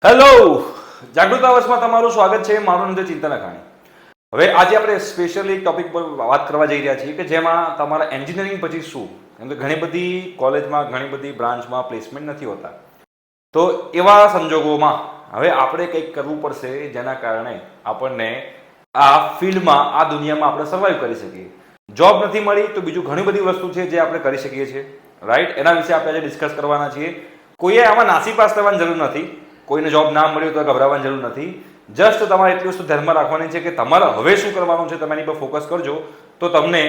Hello, જાગૃત અવાજમાં તમારું સ્વાગત છે. મારું નામ છે ચિંતન અખાણી. હવે આજે આપણે સ્પેશિયલી ટોપિક પર વાત કરવા જઈ રહ્યા છીએ કે જેમાં તમારા એન્જિનિયરિંગ પછી શું, કેમ કે ઘણી બધી કોલેજમાં ઘણી બધી બ્રાન્ચમાં પ્લેસમેન્ટ નથી હોતા. તો એવા સંજોગોમાં હવે આપણે કંઈક કરવું પડશે જેના કારણે આપણને આ ફિલ્ડમાં આ દુનિયામાં આપણે સર્વાઈવ કરી શકીએ. જોબ નથી મળી તો બીજું ઘણી બધી વસ્તુ છે જે આપણે કરી શકીએ છીએ, રાઈટ? એના વિશે આપણે આજે ડિસ્કસ કરવાના છીએ. કોઈએ આમાં નાસીપાસ થવાની જરૂર નથી. કોઈને જોબ ના મળ્યું તો ગભરાવાની જરૂર નથી. જસ્ટ તમારે એટલી વસ્તુ ધ્યાનમાં રાખવાની છે કે તમારે હવે શું કરવાનું છે, તમે એની પર ફોકસ કરજો તો તમને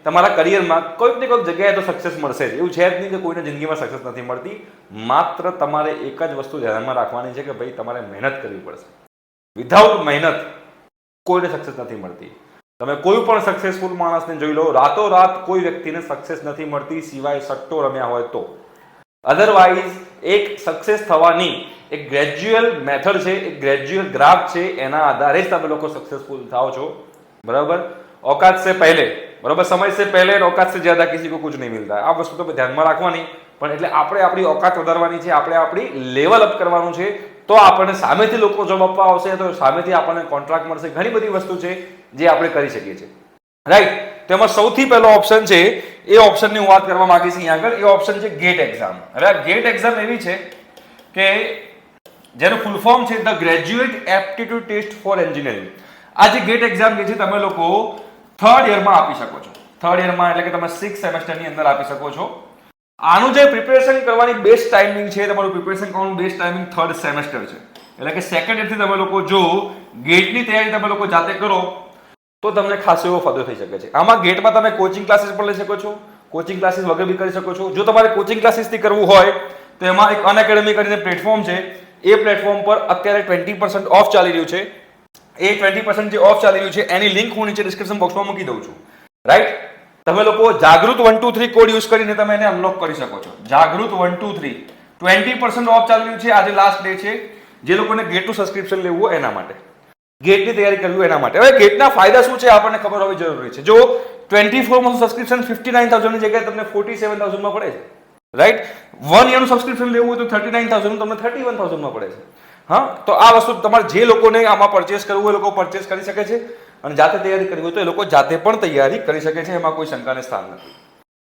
તમારા કરિયરમાં કોઈક ને કોઈક જગ્યાએ તો સક્સેસ મળશે જ. એવું છે જ નહીં કે કોઈને જિંદગીમાં સક્સેસ નથી મળતી. માત્ર તમારે એક જ વસ્તુ ધ્યાનમાં રાખવાની છે કે ભાઈ તમારે મહેનત કરવી પડશે. વિધાઉટ મહેનત કોઈને સક્સેસ નથી મળતી. તમે કોઈ પણ સક્સેસફુલ માણસને જોઈ લો, રાતોરાત કોઈ વ્યક્તિને સક્સેસ નથી મળતી સિવાય સટ્ટો રમ્યા હોય તો. અધરવાઇઝ એક સક્સેસ થવાની એક ગ્રેજ્યુઅલ મેથડ છે, એક ગ્રેજ્યુઅલ ગ્રાફ છે, એના આધારે જ તમે લોકો સક્सेसफुल થાઓ છો. बराबर? औकात से पहले, बराबर, समय से पहले और औकात से ज्यादा किसी को कुछ नहीं मिलता है. આ વસ્તુ તો ધ્યાનમાં રાખવાની. પણ એટલે આપણે આપણી औकात વધારવાની છે, આપણે આપણી લેવલ અપ કરવાનું છે. તો આપણને સામેથી લોકો જોબ આપવા આવશે, તો સામેથી આપણને કોન્ટ્રાક્ટ મળશે. ઘણી બધી વસ્તુ છે જે આપણે કરી શકીએ છીએ, રાઈટ? તેમાં સૌથી પહેલો ઓપ્શન છે, એ ઓપ્શનની હું વાત કરવા માંગીશ અહીં આગળ. એ ઓપ્શન છે ગેટ એક્ઝામ. હવે આ ગેટ એક્ઝામ એવી છે કે જેનું ફૂલ ફોર્મ છે the graduate aptitude test for engineering. આ જે ગેટ એક્ઝામ જે છે તમે લોકો થર્ડ યરમાં આપી શકો છો. થર્ડ યરમાં એટલે કે તમે 6 સેમેસ્ટરની અંદર આપી શકો છો. આનું જે પ્રિપેરેશન કરવાની બેસ્ટ ટાઈમિંગ છે, તમારું પ્રિપેરેશન કરવાનું બેસ્ટ ટાઈમિંગ થર્ડ સેમેસ્ટર છે. એટલે કે સેકન્ડ યરથી તમે લોકો જો ગેટની તૈયારી તમે લોકો જાતે કરો તો તમને ખાસો એવો ફાયદો થઈ શકે છે. આમાં ગેટમાં તમે કોચિંગ ક્લાસીસ પણ લઈ શકો છો, કોચિંગ ક્લાસીસ વગર બી કરી શકો છો. જો તમારે કોચિંગ ક્લાસીસથી કરવું હોય તો એમાં એક અનએકેડમી કરીને પ્લેટફોર્મ છે. એ પ્લેટફોર્મ પર અત્યારે 20% ઓફ ચાલી રહ્યું છે. એ 20% જે ઓફ ચાલી રહ્યું છે એની લિંક હું નીચે ડિસ્ક્રિપ્શન બોક્સમાં મૂકી દઉં છું, રાઈટ? તમે લોકો જાગૃત 123 કોડ યુઝ કરીને તમે એને અનલોક કરી શકો છો. જાગૃત 123 20% ઓફ ચાલી રહ્યું છે. આજે લાસ્ટ ડે છે. જે લોકોને ગેટનું સબસ્ક્રિપ્શન લેવું હોય એના માટે, ગેટની તૈયારી કરવી હોય એના માટે. હવે ગેટના ફાયદા શું છે આપણને ખબર હોવી જરૂરી છે. જો 24 માં સબસ્ક્રિપ્શન 59000 ની જગ્યાએ તમને 47000 માં પડે છે, રાઈટ? 1 યરનું સબસ્ક્રિપ્શન લેવું હોય તો 39000 તમને 31000 માં પડે છે. હા, તો આ વસ્તુ તમારે જે લોકોને આમાં પરચેસ કરવું હોય એ લોકો પરચેસ કરી શકે છે, અને જાતે તૈયારી કરવી હોય તો એ લોકો જાતે પણ તૈયારી કરી શકે છે. એમાં કોઈ શંકાને સ્થાન નથી.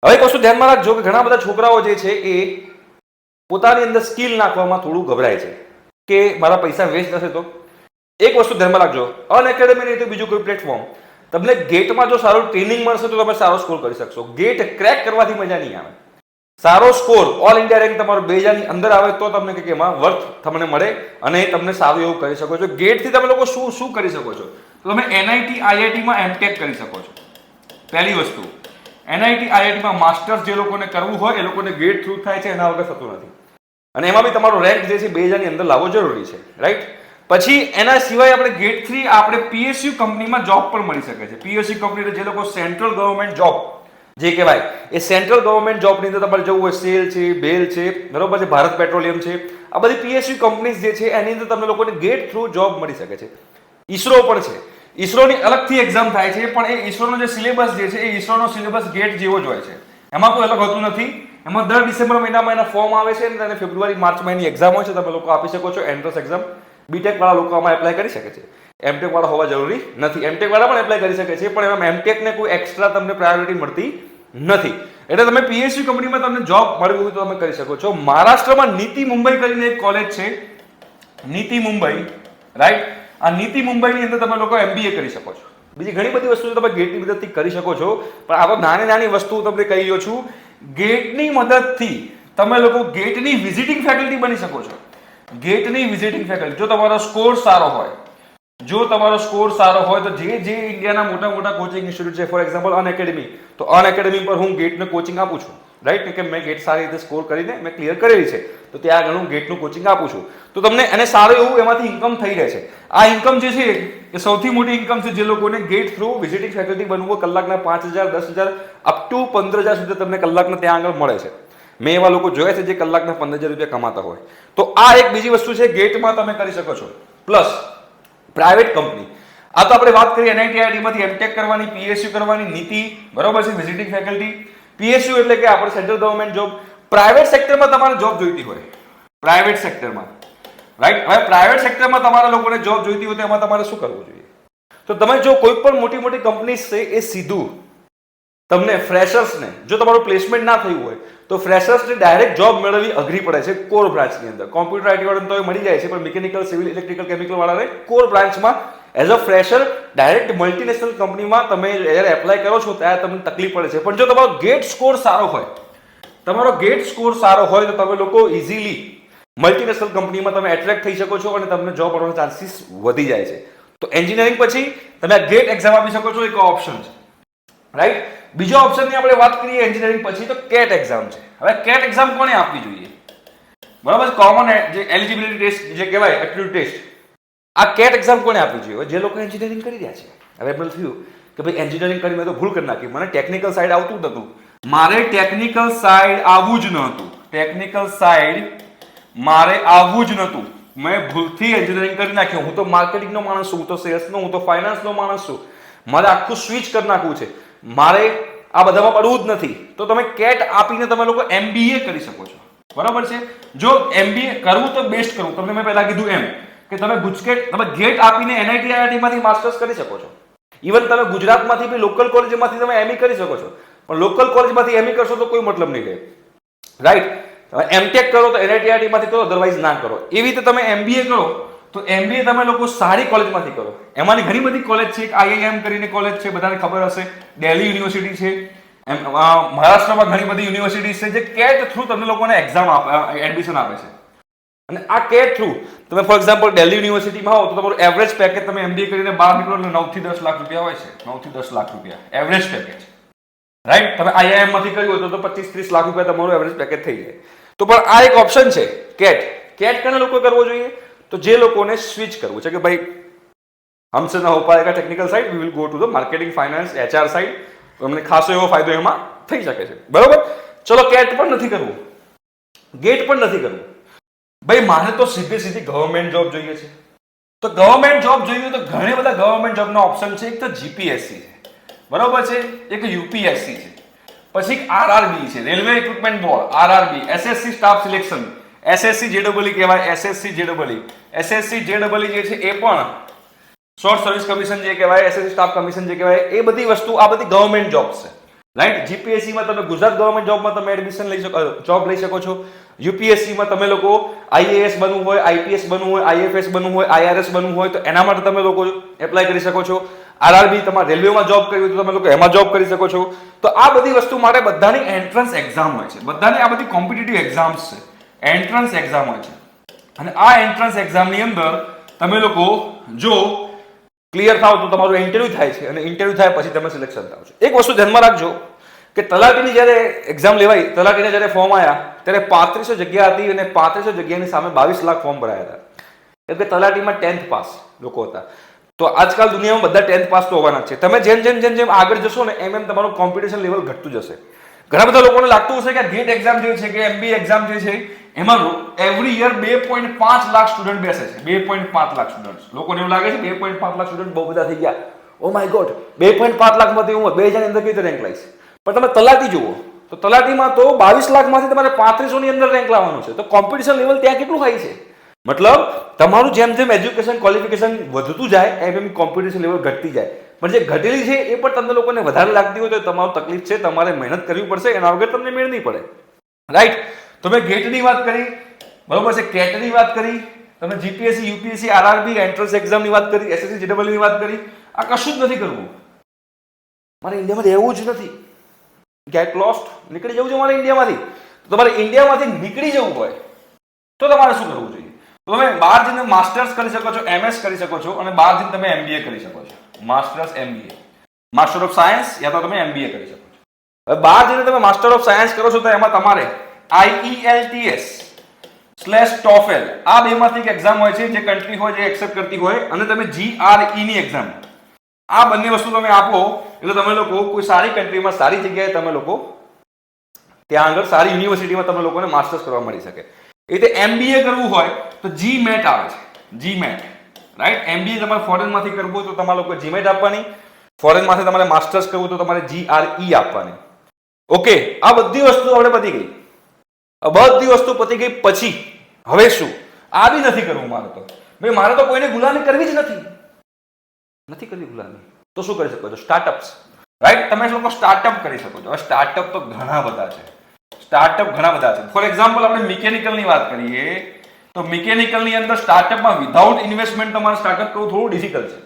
હવે એક વસ્તુ ધ્યાનમાં રાખજો કે ઘણા બધા છોકરાઓ જે છે એ પોતાની અંદર સ્કિલ નાખવામાં થોડું ગભરાય છે કે મારા પૈસા વેસ્ટ થશે. તો એક વસ્તુ ધ્યાનમાં રાખજો, અનએકેડમી નહીં તો બીજું કોઈ પ્લેટફોર્મ, તમને ગેટમાં જો સારું ટ્રેનિંગ મળશે તો તમે સારો સ્કોર કરી શકશો. ગેટ ક્રેક કરવાથી મજા નહીં આવે. સારો સ્કોર ઓલ ઇન્ડિયા રેન્ક તમારો 2000 ની અંદર આવે તો તમને કંઈક એમાં વર્થ તમને મળે અને તમને સારું એવું કરી શકો છો. ગેટથી તમે લોકો શું શું કરી શકો છો? તો તમે એનઆઈટી આઈઆઈટીમાં એમટેક કરી શકો છો. પહેલી વસ્તુ, એનઆઈટી આઈઆઈટીમાં માસ્ટર્સ જે લોકોને કરવું હોય એ લોકોને ગેટ થ્રુ થાય છે, એના વગર થતું નથી. અને એમાં બી તમારો રેન્ક જે છે 2000 ની અંદર લાવવો જરૂરી છે, રાઈટ? પછી એના સિવાય આપણે ગેટ 3 આપણે પીએસયુ કંપનીમાં જોબ પણ મળી શકે છે. પીએસયુ કંપની જે લોકો સેન્ટ્રલ ગવર્નમેન્ટ જોબ જે કહેવાય, એ સેન્ટ્રલ ગવર્નમેન્ટ જોબની અંદર તમારે જવું હોય, સેલ છે, બેલ છે, બરોબર છે, ભારત પેટ્રોલિયમ છે, આ બધી પીએસયુ કંપનીઝ જે છે એની અંદર તમને લોકોને ગેટ થ્રુ જોબ મળી શકે છે. ઈસરો પણ છે. ઈસરોની અલગથી એક્ઝામ થાય છે, પણ એ ઈસરોનો જે સિલેબસ જે છે એ ઈસરોનો સિલેબસ ગેટ જેવો જ હોય છે. એમાં કોઈ અલગ હોતું નથી. એમાં દર ડિસેમ્બર મહિનામાં એના ફોર્મ આવે છે અને ફેબ્રુઆરી માર્ચમાં એની એક્ઝામ હોય છે. તમે લોકો આપી શકો છો એન્ટ્રન્સ એક્ઝામ. બીટેક વાળા લોકો આમાં એપ્લાય કરી શકે છે. એમટેક વાળા હોવા જરૂરી નથી. એમટેક વાળા પણ એપ્લાય કરી શકે છે, પણ એમાં એમટેકને કોઈ એક્સ્ટ્રા તમને પ્રાયોરિટી મળતી નથી. એટલે તમે પીએસયુ કંપનીમાં તમને જોબ મળવી હોય તો તમે કરી શકો છો. મહારાષ્ટ્રમાં નીતિ મુંબઈ કરીને એક કોલેજ છે, નીતિ મુંબઈ, રાઈટ? આ નીતિ મુંબઈની અંદર તમે લોકો એમબીએ કરી શકો છો. બીજી ઘણી બધી વસ્તુ તમે ગેટની મદદથી કરી શકો છો, પણ આ નાની નાની વસ્તુ તમને કહી રહ્યો છું. ગેટની મદદથી તમે લોકો ગેટની વિઝિટિંગ ફેકલ્ટી બની શકો છો. ગેટની વિઝિટિંગ ફેકલ્ટી, જો તમારો સ્કોર સારો હોય, જો તમારો સ્કોર સારો હોય તો જે ઇન્ડિયાના મોટા મોટા કોચિંગ ઇન્સ્ટિટ્યૂટ છે, ફોર એક્ઝામ્પલ અનએકેડમી, તો અનએકેડમી પર હું ગેટનું કોચિંગ આપું છું, રાઈટ? કે મેં ગેટ સારી રીતે સ્કોર કરીને મેં ક્લિયર કરેલી છે, તો ત્યાં આગળ હું ગેટનું કોચિંગ આપું છું. તો તમને એને સારું એવું એમાંથી ઇન્કમ થઈ રહે છે. આ ઇન્કમ જે છે એ સૌથી મોટી ઇન્કમ છે જે લોકોને ગેટ થ્રુ વિઝિટિંગ ફેકલ્ટી બનવું હોય. કલાકના 5000, 10000 અપ ટુ 15000 સુધી તમને કલાકના ત્યાં આગળ મળે છે. મેં એવા લોકો જોયા છે જે કલાકના 15000 રૂપિયા કમાતા હોય. તો આ એક બીજી વસ્તુ છે, ગેટમાં તમે કરી શકો છો. પ્લસ પ્રાઇવેટ કંપની, આ તો આપણે વાત કરી એનઆઈટી આઈઆઈટીમાંથી એમટેક કરવાની, પીએસયુ કરવાની, નીતિ, બરોબર છે, વિઝિટિંગ ફેકલ્ટી. પીએસયુ એટલે કે આપણે સેન્ટ્રલ ગવર્નમેન્ટ જોબ. પ્રાઇવેટ સેક્ટરમાં તમારે જોબ જોઈતી હોય, પ્રાઇવેટ સેક્ટરમાં રાઈટ? હવે પ્રાઇવેટ સેક્ટરમાં તમારા લોકોને જોબ જોઈતી હોય તો એમાં તમારે શું કરવું જોઈએ? તો તમે જો કોઈ પણ મોટી મોટી કંપની છે એ સીધું તમને ફ્રેશર્સને, જો તમારું પ્લેસમેન્ટ ના થયું હોય તો ફ્રેશર્સને ડાયરેક્ટ જોબ મેળવવી અઘરી પડે છે કોર બ્રાન્ચની અંદર. કોમ્પ્યુટર આઈટી વાળાને તો એ મળી જાય છે, પણ મિકેનિકલ, સિવિલ, ઇલેક્ટ્રિકલ, કેમિકલ વાળાને કોર બ્રાન્ચમાં as a fresher direct multinational કંપનીમાં તમે જ્યારે એપ્લાય કરો છો ત્યારે તમને તકલીફ પડે છે. પણ જો તમારો ગેટ સ્કોર સારો હોય, તમારો ગેટ સ્કોર સારો હોય તો તમે લોકો ઇઝીલી મલ્ટીનેશનલ કંપનીમાં તમે એટ્રેક્ટ થઈ શકો છો અને તમને જોબ મળવાના ચાન્સીસ વધી જાય છે. તો એન્જિનિયરિંગ પછી તમે આ ગેટ એક્ઝામ આપી શકો છો, એક ઓપ્શન છે, રાઈટ? બીજો ઓપ્શનની આપણે વાત કરીએ એન્જિનિયરિંગ પછી તો કેટ એક્ઝામ છે. હવે કેટ એક્ઝામ કોને આપવી જોઈએ? બરાબર, કોમન જે એલિજિબિલિટી ટેસ્ટ જે કહેવાય, એપ્ટિટ્યુડ ટેસ્ટ, આ કેટ એક્ઝામ કોને આપવી જોઈએ? જે લોકો એન્જિનિયરિંગ કરી રહ્યા છે. હવે એમ થયું કે ભાઈ એન્જિનિયરિંગ કરીને તો ભૂલ કરી નાખી, મને ટેકનિકલ સાઈડ આવતું જ નતું, મારે ટેકનિકલ સાઈડ આવવું જ નહોતું, ટેકનિકલ સાઈડ મારે આવવું જ નહોતું, મેં ભૂલથી એન્જિનિયરિંગ કરી નાખ્યું. હું તો માર્કેટિંગનો માણસ છું, હું તો સેલ્સનો, હું તો ફાઇનાન્સનો માણસ છું, મારે આખું સ્વિચ કરી નાખવું છે, મારે આ બધામાં પડવું જ નથી. તો તમે કેટ આપીને તમે લોકો MBA કરી શકો છો. બરાબર છે? જો MBA કરવું તો બેસ્ટ કરવું. તમને મેં પહેલા કીધું એમ કે તમે તમે ગેટ આપીને NIT IIT માંથી માસ્ટર્સ કરી શકો છો. ઇવન તમે ગુજરાતમાંથી બી લોકલ કોલેજમાંથી તમે ME કરી શકો છો. પણ લોકલ કોલેજમાંથી ME કરશો તો કોઈ મતલબ નહીં રહે, રાઈટ? MTech કરો તો NIT IIT માંથી કરો, અધરવાઇઝ ના કરો. એવી રીતે તમે MBA કરો તો MBA તમે લોકો સારી કોલેજમાંથી કરો. એમાંની ઘણી બધી કોલેજ છે, એક IIM કરીને કોલેજ છે, બધાને ખબર હશે, દિલ્હી યુનિવર્સિટી છે, મહારાષ્ટ્રમાં ઘણી બધી યુનિવર્સિટી છે જે કેટ થ્રુ તમને લોકોને એક્ઝામ એડમિશન આપે છે. અને આ કેટ થ્રુ તમે ફોર એક્ઝામ્પલ દિલ્હી યુનિવર્સિટીમાં હો તો તમારું એવરેજ પેકેજ તમે MBA કરીને બહાર નીકળો એટલે 9 થી 10 લાખ રૂપિયા હોય છે. 9 થી 10 લાખ રૂપિયા એવરેજ પેકેજ, રાઈટ? તમે IIM માંથી કર્યું હોય તો 25-30 લાખ રૂપિયા તમારું એવરેજ પેકેજ થઈ જાય. તો પણ આ એક ઓપ્શન છે કેટ. કેટ કને લોકો કરવો જોઈએ? તો જે લોકોને સ્વિચ કરવું છે કે ભાઈ हमसे ना हो पाएगा technical side, we will go to the marketing, finance, HR side, તો અમને ખાસો એવો ફાયદો એમાં થઈ શકે છે. બરોબર? ચલો, કેટ પણ નથી કરવું, ગેટ પણ નથી કરવું, ભાઈ મારે તો સીધી ગવર્મેન્ટ જોબ જોઈએ છે. તો ગવર્મેન્ટ જોબ જોઈએ તો ઘણા બધા ગવર્મેન્ટ જોબના ઓપ્શન છે. એક તો GPSC છે, બરોબર છે, એક UPSC છે, પછી એક RRB છે, railway recruitment board, RRB, SSC staff selection, SSC JEE કહેવાય, SSC JEE. SSC JEE જે છે એ પણ શોર્ટ સર્વિસ કમિશન જે કહેવાય, SSC સ્ટાફ કમિશન જે કહેવાય, એ બધી વસ્તુ, આ બધી ગવર્મેન્ટ જોબ્સ છે, રાઈટ? GPSC માં તમે ગુજરાત ગવર્મેન્ટ જોબમાં તમે એડમિશન લઈ શકો, જોબ લઈ શકો છો. UPSC માં તમે લોકો IAS બનવું હોય, IPS બનવું હોય, IFS બનવું હોય, IRS બનવું હોય તો એના માટે તમે લોકો એપ્લાય કરી શકો છો. RRB તમારે રેલવેમાં જોબ કરવી હોય તો તમે લોકો એમાં જોબ કરી શકો છો. તો આ બધી વસ્તુ માટે બધાની એન્ટ્રન્સ એક્ઝામ હોય છે, બધાની આ બધી કોમ્પિટિટિવ એક્ઝામ્સ છે, એન્ટ્રન્સ એક્ઝામ હોય છે. અને આ એન્ટ્રન્સ એક્ઝામની અંદર તમે લોકો જો ક્લિયર થાવ તો તમારું ઇન્ટરવ્યુ થાય છે, અને ઇન્ટરવ્યુ થાય પછી તમે સિલેક્શન થાવ છો. એક વસ્તુ ધ્યાનમાં રાખજો કે તલાટીની જ્યારે એક્ઝામ લેવાઈ, તલાટીના જ્યારે ફોર્મ આવ્યા ત્યારે 3500 જગ્યા હતી અને 3500 જગ્યાની સામે 22 લાખ ફોર્મ ભરાયા હતા. એટલે તલાટીમાં 10th પાસ લોકો હતા. તો આજકાલ દુનિયામાં બધા 10th પાસ તો હોવાના જ છે. તમે જેમ આગળ જશો ને એમ તમારું કોમ્પિટિશન લેવલ ઘટતું જશે. ઘણા બધા લોકોને લાગતું હશે કે ગેટ એક્ઝામ જે છે કે MBA એક્ઝામ જે છે એમાં એવરી યર 2.5 લાખ સ્ટુડન્ટ બેસે છે. 2.5 લાખ સ્ટુડન્ટ. લોકોને એવું લાગે છે 2.5 લાખ સ્ટુડન્ટ બહુ બધા થઈ ગયા, ઓ માય ગોડ, 2.5 લાખમાંથી હું 2000 ની અંદર કઈ રીતે રેન્ક લાવીશ? પણ તમે તલાટી જુઓ તો તલાટીમાં તો 22 લાખમાંથી તમારે 3500 ની અંદર રેન્ક લાવવાનું છે. તો કોમ્પિટિશન લેવલ ત્યાં કેટલું હાઈ છે? મતલબ તમારું જેમ એજ્યુકેશન ક્વોલિફિકેશન વધતું જાય એમ કોમ્પિટિશન લેવલ ઘટતી જાય. પણ જે ઘટેલી છે એ પણ તમને લોકોને વધારે લાગતી હોય તો તમારું તકલીફ છે, તમારે મહેનત કરવી પડશે, એના વગર તમને મેળ નહીં પડે, રાઈટ? તો મેં ગેટની વાત કરી, બરોબર છે, કેટની વાત કરી, તમે GPSC, UPSC, RRB એન્ટ્રન્સ એક્ઝામની વાત કરી, SSC JEE ની વાત કરી. આ કશું જ નથી કરવું. મારે ઇન્ડિયામાં રહેવું જ નથી, ગેટ લોસ્ટ, નીકળી જવું છે મારે ઇન્ડિયામાંથી. તો તમારે ઇન્ડિયામાંથી નીકળી જવું હોય તો તમારે શું કરવું જોઈએ? તો તમે બહાર જઈને માસ્ટર્સ કરી શકો છો, MS કરી શકો છો, અને બહાર જઈને તમે MBA કરી શકો છો. Masters MBA, master of science, યા તો તમે MBA કરી શકો છો. હવે બહાર જઈને તમે માસ્ટર ઓફ સાયન્સ કરો છો તો એમાં તમારે IELTS/TOEFL આ બેમાંથી એક એક્ઝામ હોય છે જે કન્ટ્રી હોય જે એક્સેપ્ટ કરતી હોય, અને તમે GRE ની એક્ઝામ, આ બંને વસ્તુ તમે આપો એટલે તમે લોકો કોઈ સારી કન્ટ્રીમાં સારી જગ્યાએ તમે લોકો ત્યાં આગળ સારી યુનિવર્સિટીમાં તમે લોકોને માસ્ટર્સ કરવા મળી શકે. એ રીતે MBA કરવું હોય તો GMAT આવે છે, GMAT, રાઈટ? MBA તમારે ફોરેનમાંથી કરવું હોય તો તમારે લોકો GMAT આપવાની, ફોરેનમાંથી તમારે માસ્ટર્સ કરવું તો તમારે GRE આપવાની. ઓકે, આ બધી વસ્તુ આપણે પતી ગઈ. આ બધી વસ્તુ પતી ગઈ પછી હવે શું? આ બી નથી કરવું મારે તો. ભાઈ મારે તો કોઈને ગુલામી કરવી જ નથી કરવી ગુલામી. તો શું કરી શકો છો? Startups, right? તમે લોકો સ્ટાર્ટઅપ કરી શકો છો. હવે સ્ટાર્ટઅપ તો ઘણા બધા છે. ફોર એક્ઝામ્પલ આપણે મિકેનિકલની વાત કરીએ તો મિકેનિકલની અંદર સ્ટાર્ટઅપમાં વિધાઉટ ઇન્વેસ્ટમેન્ટ તમારે સ્ટાર્ટઅપ કરવું થોડું ડિફિકલ્ટ છે.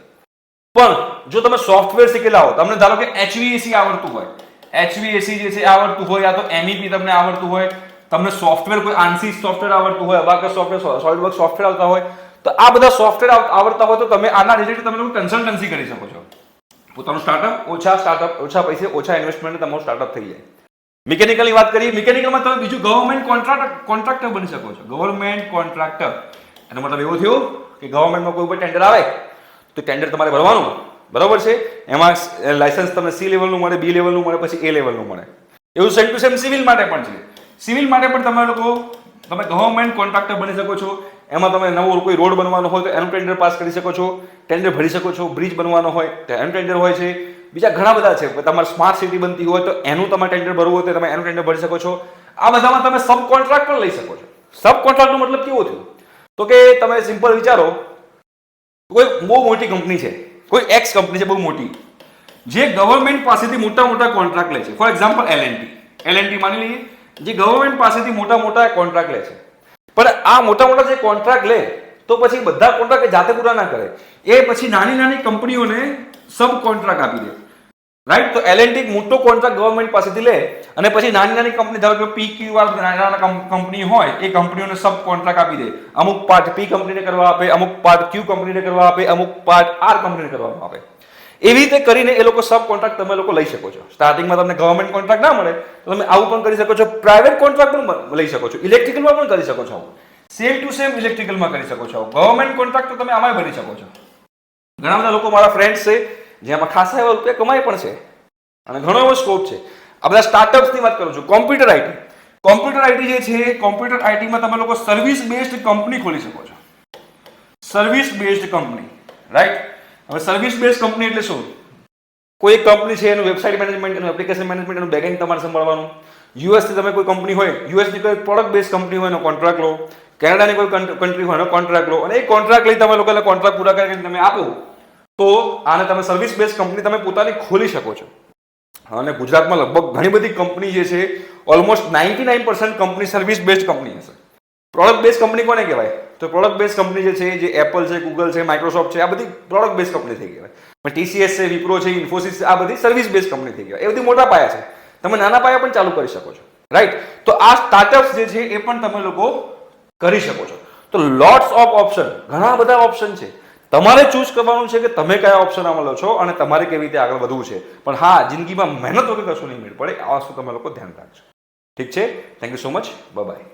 પણ જો તમે સોફ્ટવેર શીખેલા હો, તમને ધારો કે HVAC આવડતું હોય, HVAC જે છે આવડતું હોય, યા તો MEP તમને આવડતું હોય, તમને સોફ્ટવેર કોઈ ANSYS સોફ્ટવેર આવડતું હોય, અબાકસ સોફ્ટવેર, સોલિડવર્ક્સ સોફ્ટવેર આવતા હોય, તો આ બધા સોફ્ટવેર આવડતા હોય તો તમે આના રિલેટેડ તમે લોકો કન્સલ્ટન્સી કરી શકો છો. પોતાનું સ્ટાર્ટઅપ ઓછા પૈસે ઓછા ઇન્વેસ્ટમેન્ટ તમારું સ્ટાર્ટઅપ થઈ જાય. મિકેનિકલની વાત કરીએ, મિકેનિકલમાં તમે બીજું ગવર્મેન્ટ કોન્ટ્રાક્ટર બની શકો છો. ગવર્મેન્ટ કોન્ટ્રાક્ટર એનો મતલબ એવો થયો કે ગવર્મેન્ટમાં કોઈ ટેન્ડર આવે તો ટેન્ડર તમારે ભરવાનું, બરોબર છે? એમાં લાયસન્સ તમને C લેવલનું મળે, B લેવલનું મળે, પછી A લેવલનું મળે. એવું સેમ ટુ સેમ સિવિલ માટે પણ છે. સિવિલ માટે પણ તમે ગવર્મેન્ટ કોન્ટ્રાક્ટર બની શકો છો. એમાં તમે નવો કોઈ રોડ બનવાનો હોય તો એનું ટેન્ડર પાસ કરી શકો છો, ટેન્ડર ભરી શકો છો. બ્રિજ બનવાનો હોય તો એનું ટેન્ડર હોય છે. બીજા ઘણા બધા છે. તમારે સ્માર્ટ સિટી બનતી હોય તો એનું તમે ટેન્ડર ભરવું હોય તો તમે એનું ટેન્ડર ભરી શકો છો. આ બધામાં તમે સબ કોન્ટ્રાક્ટ પણ લઈ શકો છો. સબ કોન્ટ્રાક્ટનો મતલબ કેવો થયો? તો કે તમે સિમ્પલ વિચારો, કોઈ બહુ મોટી કંપની છે, કોઈ એક્સ કંપની છે બહુ મોટી, જે ગવર્મેન્ટ પાસેથી મોટા કોન્ટ્રાક્ટ લે છે. ફોર એક્ઝામ્પલ L&T માની લઈએ, જે ગવર્મેન્ટ પાસેથી મોટા કોન્ટ્રાક્ટ લે છે. પણ આ મોટા જે કોન્ટ્રાક્ટ લે તો પછી બધા કોન્ટ્રાક્ટ જાતે પૂરા ના કરે, એ પછી નાની કંપનીઓને સબ કોન્ટ્રાક્ટ આપી દે, રાઈટ? તો L&T મોટો કોન્ટ્રાક્ટ ગવર્મેન્ટ પાસેથી લે અને પછી નાની કંપની, ધારો કે PQR નાના કંપની હોય, એ કંપનીઓને સબ કોન્ટ્રાક્ટ આપી દે. અમુક પાર્ટ P કંપનીને કરવા આપે, અમુક પાર્ટ Q કંપનીને કરવા આપે, અમુક પાર્ટ R કંપનીને કરવામાં આપે. એવી રીતે કરીને એ લોકો સબ કોન્ટ્રાક્ટ તમે લોકો લઈ શકો છો. સ્ટાર્ટિંગમાં તમને ગવર્મેન્ટ કોન્ટ્રાક્ટ ના મળે તો તમે આવું પણ કરી શકો છો. પ્રાઇવેટ કોન્ટ્રાક્ટ પણ લઈ શકો છો. ઇલેક્ટ્રિકલમાં પણ કરી શકો છો. સેમ ટુ સેમ ઇલેક્ટ્રિકલમાં કરી શકો છો. ગવર્મેન્ટ કોન્ટ્રાક્ટ તો તમે આમાં ભરી શકો છો. ઘણા બધા લોકો મારા ફ્રેન્ડ્સ છે જેમાં ખાસા એવા રૂપિયા કમાય પણ છે અને ઘણો એવો સ્કોપ છે. આ બધા સ્ટાર્ટઅપ્સની વાત કરું છું. કોમ્પ્યુટર આઈટી જે છે, કોમ્પ્યુટર આઈટીમાં તમે લોકો સર્વિસ બેઝડ કંપની ખોલી શકો છો. Service based company, right? હવે સર્વિસ બેઝ કંપની એટલે શું? કોઈ એક કંપની છે, એનું વેબસાઇટ મેનેજમેન્ટ, એનું એપ્લિકેશન મેનેજમેન્ટ, એનું બેકએન્ડ તમારે સંભાળવાનું. યુએસથી તમે કોઈ કંપની હોય, યુએસની કોઈ પ્રોડક્ટ બેઝ કંપની હોય એનો કોન્ટ્રાક્ટ લો, કેનેડાની કોઈ કન્ટ્રી હોય એનો કોન્ટ્રાક્ટ લો, અને એ કોન્ટ્રાક્ટ લઈ તમે લોકો કોન્ટ્રાક્ટ પૂરા કરીને તમે આપો તો આને તમે સર્વિસ બેઝ કંપની તમે પોતાની ખોલી શકો છો. અને ગુજરાતમાં લગભગ ઘણી બધી કંપની જે છે, almost 99% company service based company હશે. પ્રોડક્ટ બેઝ કંપની કોને કહેવાય? તો પ્રોડક્ટ બેઝ કંપની જે છે, જે એપલ છે, ગૂગલ છે, માઇક્રોસોફ્ટ છે, આ બધી પ્રોડક્ટ બેઝ કંપની થઈ કહેવાય. પણ TCS છે, વિપ્રો છે, ઇન્ફોસિસ છે, આ બધી સર્વિસ બેઝ કંપની થઈ કહેવાય. એ બધી મોટા પાયા છે. તમે નાના પાયા પણ ચાલુ કરી શકો છો, રાઈટ? તો આ સ્ટાર્ટઅપ્સ જે છે એ પણ તમે લોકો કરી શકો છો. તો લોટ્સ ઓફ ઓપ્શન, ઘણા બધા ઓપ્શન છે. તમારે ચૂઝ કરવાનું છે કે તમે કયા ઓપ્શનમાં લો છો અને તમારે કેવી રીતે આગળ વધવું છે. પણ હા, જિંદગીમાં મહેનત વગર કશું નહીં મેળ પડે. આ વસ્તુ તમે લોકો ધ્યાન રાખજો. ઠીક છે? Thank you so much. By.